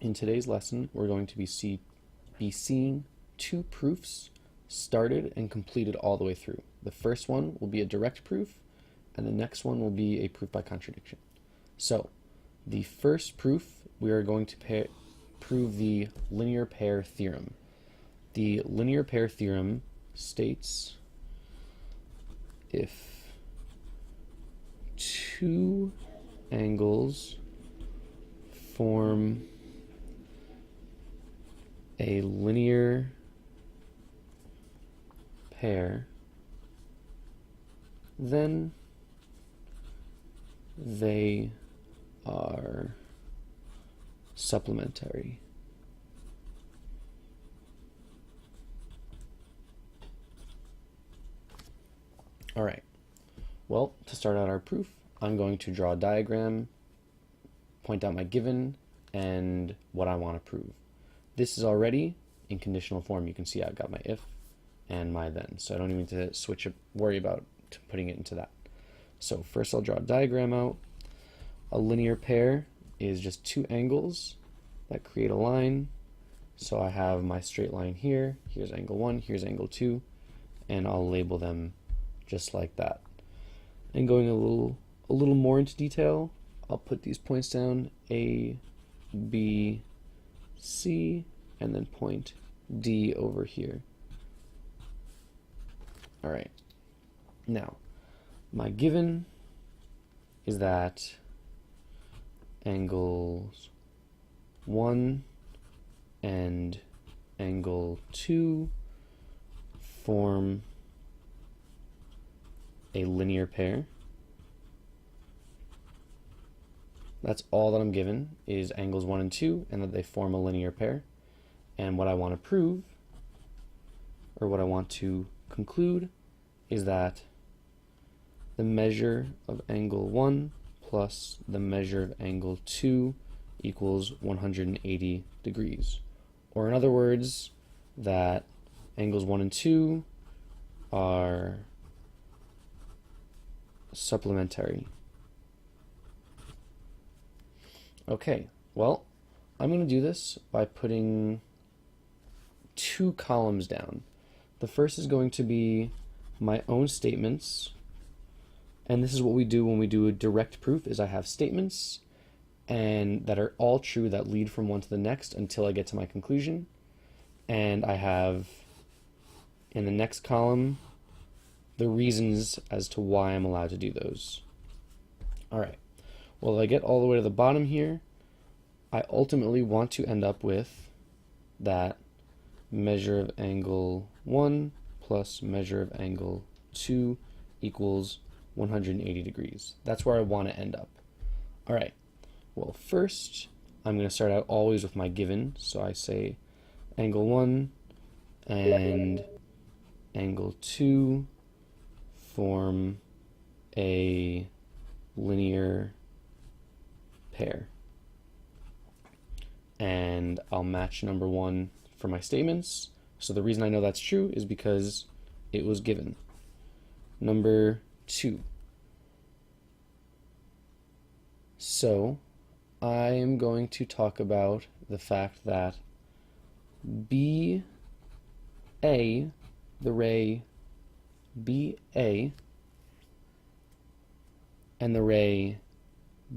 In today's lesson, we're going to be seeing two proofs started and completed all the way through. The first one will be a direct proof, and the next one will be a proof by contradiction. So, the first proof, we are going to prove the linear pair theorem. The linear pair theorem states if two angles form a linear pair, then they are supplementary. All right. Well, to start out our proof, I'm going to draw a diagram, point out my given, and what I want to prove. This is already in conditional form. You can see I've got my if and my then, so I don't even need to worry about putting it into that. So first I'll draw a diagram out. A linear pair is just two angles that create a line. So I have my straight line here. Here's angle 1, here's angle 2, and I'll label them just like that. And going a little more into detail, I'll put these points down, A, B, C, and then point D over here. All right. Now, my given is that angles 1 and angle 2 form a linear pair. That's all that I'm given, is angles 1 and 2, and that they form a linear pair. And what I want to prove, or what I want to conclude, is that the measure of angle 1 plus the measure of angle 2 equals 180 degrees. Or in other words, that angles 1 and 2 are supplementary. Okay, well, I'm going to do this by putting two columns down. The first is going to be my own statements, and this is what we do when we do a direct proof, is I have statements and that are all true that lead from one to the next until I get to my conclusion, and I have in the next column the reasons as to why I'm allowed to do those. Alright, well, if I get all the way to the bottom here, I ultimately want to end up with that measure of angle 1 plus measure of angle 2 equals 180 degrees. That's where I want to end up. All right, well, first I'm going to start out always with my given. So I say angle 1 and angle 2 form a linear pair. And I'll match number 1 for my statements. So the reason I know that's true is because it was given. Number 2. So I am going to talk about the fact that BA, the ray BA, and the ray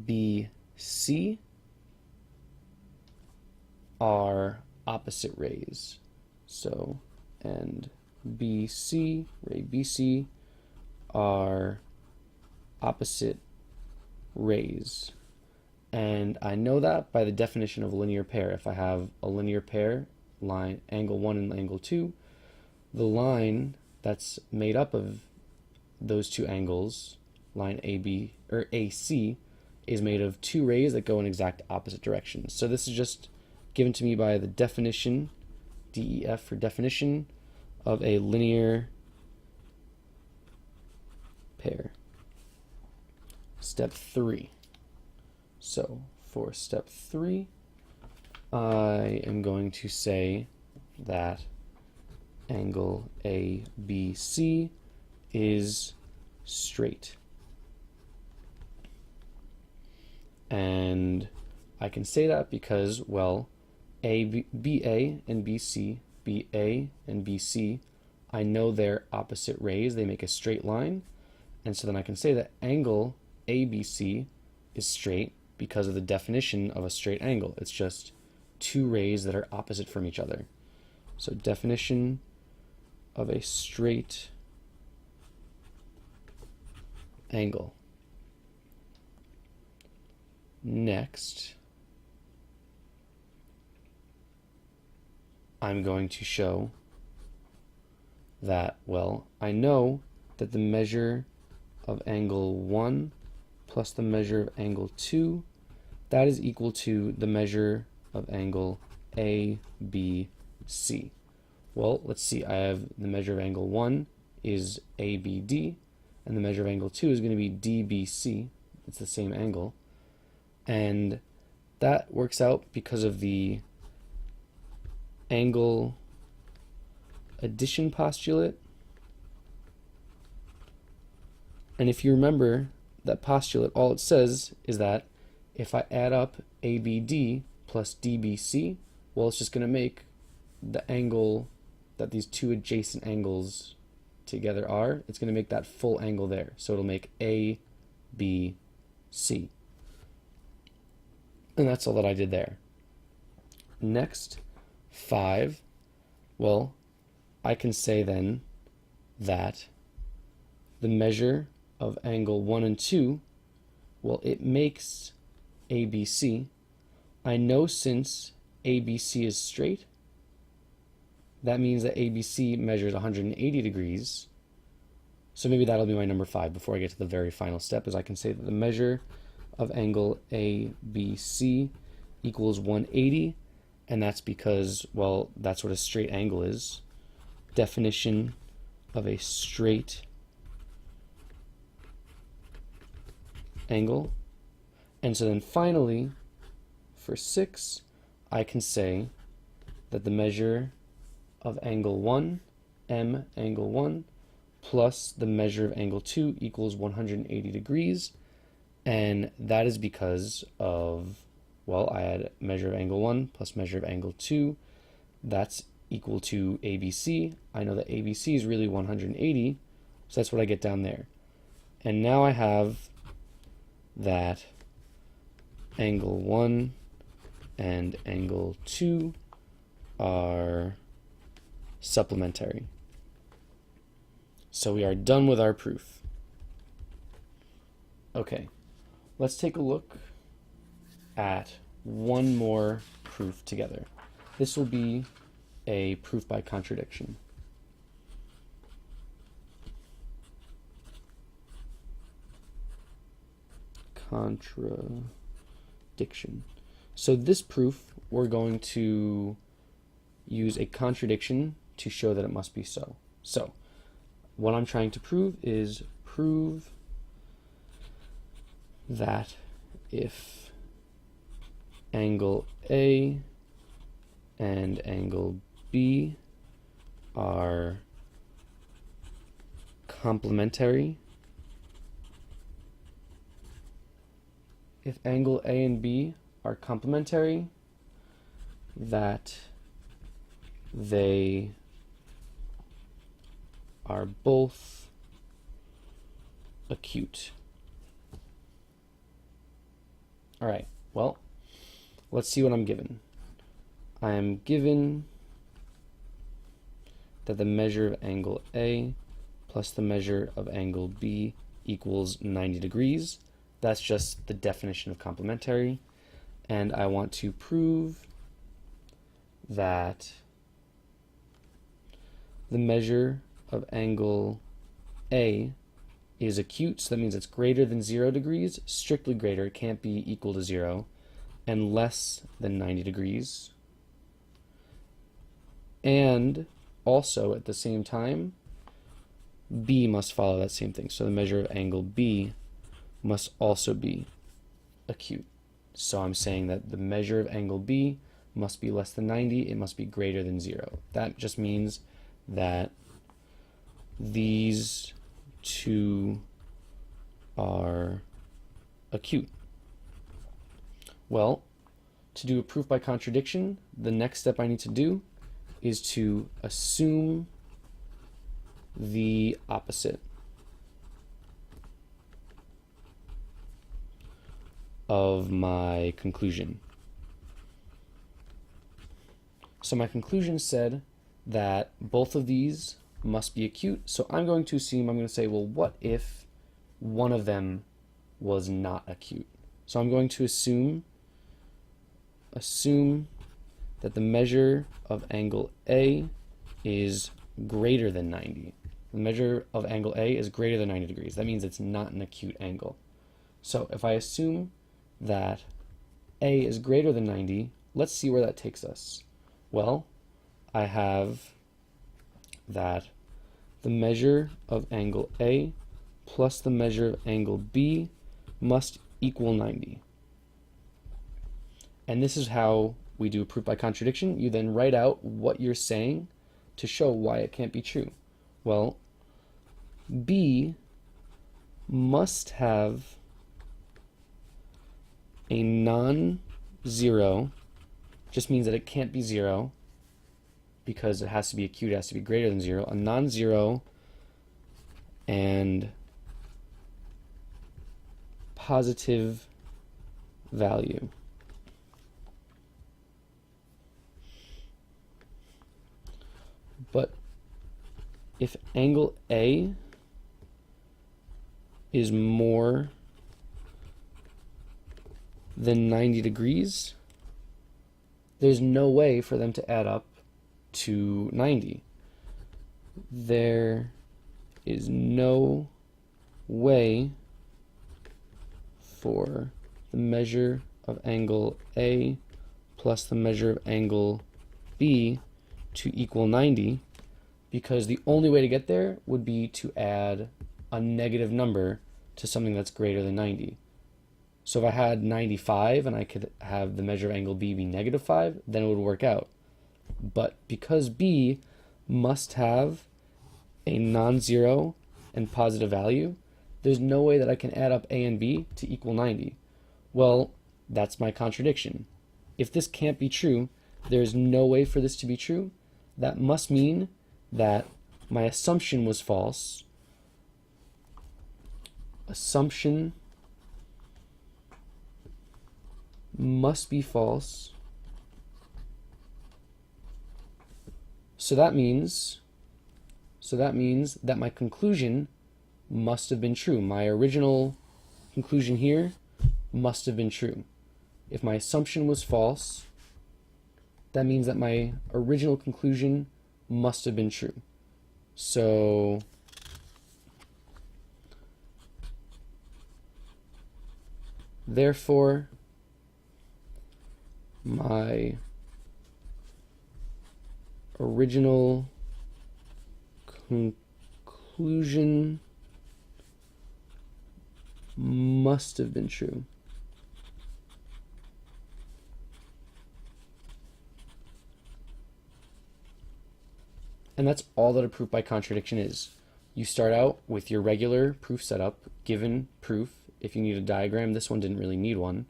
BC are opposite rays. So, and BC, ray BC, are opposite rays. And I know that by the definition of a linear pair. If I have a linear pair, line angle 1 and angle 2, the line that's made up of those two angles, line AB or AC, is made of two rays that go in exact opposite directions. So this is just given to me by the definition, DEF for definition, of a linear pair. Step 3. So for step 3, I am going to say that angle ABC is straight. And I can say that because, well, BA and BC, BA and BC, I know they're opposite rays, they make a straight line, and so then I can say that angle ABC is straight because of the definition of a straight angle. It's just two rays that are opposite from each other. So definition of a straight angle. Next, I'm going to show that, well, I know that the measure of angle 1 plus the measure of angle 2, that is equal to the measure of angle ABC. Well, let's see, I have the measure of angle 1 is ABD, and the measure of angle 2 is going to be DBC. It's the same angle. And that works out because of the angle addition postulate. And if you remember that postulate, all it says is that if I add up ABD plus DBC, well, it's just going to make the angle that these two adjacent angles together are, it's going to make that full angle there. So it'll make ABC. And that's all that I did there. Next, 5. Well, I can say then that the measure of angle 1 and 2, well, it makes ABC. I know since ABC is straight, that means that ABC measures 180 degrees. So maybe that'll be my number 5 before I get to the very final step, is I can say that the measure of angle ABC equals 180, and that's because, well, that's what a straight angle is. Definition of a straight angle. And so then finally, for 6, I can say that the measure of angle 1, M angle 1, plus the measure of angle 2 equals 180 degrees. And that is because of, well, I had measure of angle 1 plus measure of angle 2. That's equal to ABC. I know that ABC is really 180, so that's what I get down there. And now I have that angle 1 and angle 2 are supplementary. So we are done with our proof. Okay, let's take a look at one more proof together. This will be a proof by contradiction. Contradiction. So this proof, we're going to use a contradiction to show that it must be so. So, what I'm trying to prove is prove that if angle A and angle B are complementary, if angle A and B are complementary, that they are both acute. All right, well, let's see what I'm given. I am given that the measure of angle A plus the measure of angle B equals 90 degrees. That's just the definition of complementary. And I want to prove that the measure of angle A is acute, so that means it's greater than 0 degrees, strictly greater, it can't be equal to 0, and less than 90 degrees. And also, at the same time, B must follow that same thing. So the measure of angle B must also be acute. So I'm saying that the measure of angle B must be less than 90, it must be greater than 0. That just means that these two are acute. Well, to do a proof by contradiction, the next step I need to do is to assume the opposite of my conclusion. So my conclusion said that both of these must be acute, so I'm going to say, well, what if one of them was not acute? So I'm going to assume that the measure of angle A is greater than 90. The measure of angle A is greater than 90 degrees. That means it's not an acute angle. So if I assume that A is greater than 90, let's see where that takes us. Well, I have that the measure of angle A plus the measure of angle B must equal 90. And this is how we do a proof by contradiction. You then write out what you're saying to show why it can't be true. Well, B must have a non-zero, just means that it can't be zero because it has to be acute, it has to be greater than zero, a non-zero and positive value. But if angle A is more than 90 degrees, there's no way for them to add up to 90. There is no way for the measure of angle A plus the measure of angle B to equal 90, because the only way to get there would be to add a negative number to something that's greater than 90. So if I had 95 and I could have the measure of angle B be -5, then it would work out. But because B must have a non-zero and positive value, there's no way that I can add up A and B to equal 90. Well, that's my contradiction. If this can't be true, there's no way for this to be true. That must mean that my assumption was false. Assumption must be false. So that means that my conclusion must have been true. My original conclusion here must have been true. If my assumption was false, that means that my original conclusion must have been true. So therefore, my original conclusion must have been true. And that's all that a proof by contradiction is. You start out with your regular proof setup, given proof. If you need a diagram, this one didn't really need one.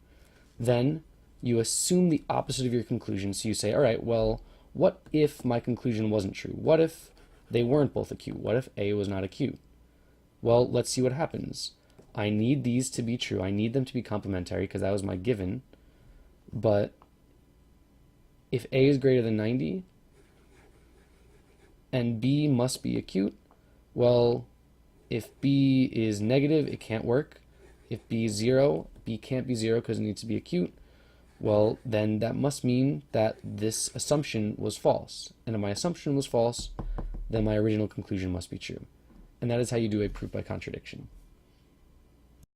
Then you assume the opposite of your conclusion. So you say, all right, well, what if my conclusion wasn't true? What if they weren't both acute? What if A was not acute? Well, let's see what happens. I need these to be true. I need them to be complementary because that was my given. But if A is greater than 90 and B must be acute, well, if B is negative, it can't work. If B is 0, B can't be 0 because it needs to be acute. Well, then that must mean that this assumption was false. And if my assumption was false, then my original conclusion must be true. And that is how you do a proof by contradiction.